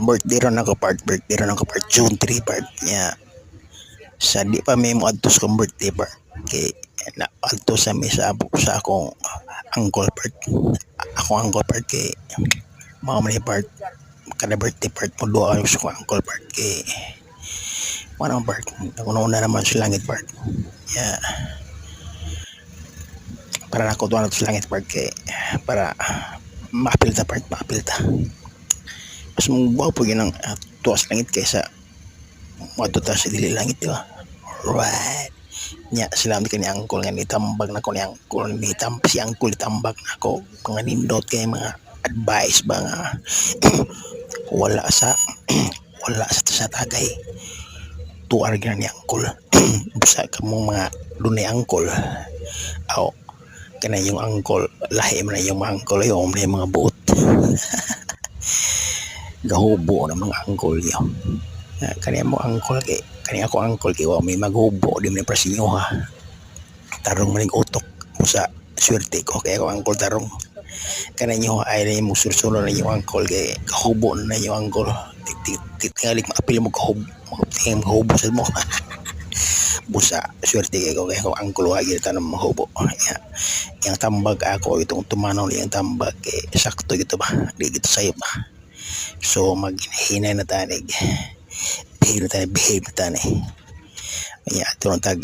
birthday ron ako part, June 3 part niya. Sa di pa may mo adtos kong birthday part kay na adto sa mi sa akong uncle part. Ako uncle part kay mao man part kada birthday part mo duha ang sa uncle part kay manang part una naman sa langit part. Yeah. Para nako tuwa na sa langit part kay para maapil ta. Mas mong po yun ang tuwas langit kaysa matuta sa dili langit, di ba? Right. Nya sila mi kani angkol nga nitambag na ko ni angkol si angkol tambag na ko kung nindot kay mga advice ba nga wala sa tagay tuar gyud ni angkol. Busa ka mo mga dunay angkol. Aw kana yung angkol lahi man yung mga angkol yung mga buot. Gahubo ng mga angkol yun. Kanya mo angkol kay kanya ako angkol kay wa may maghubo di man prasinyo ha. Tarong maning utok sa swerte ko kay ako angkol tarong. Kananyo ay na mo sursulo na yung angkol kay gahubo na yung angkol. Tingali maapil mo gahubo sa mo. Busa swerte kay ko kay ako angkol wa gyud tanong mahubo. Yang tambag ako itong tumanaw yang tambag kay sakto gito ba di gito sayo ba. So maghinay na tanig behave na tanig ato ng tag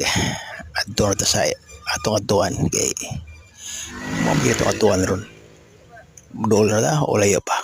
ato na sa atong atuan kay mabito atuan ron dolar na o layo pa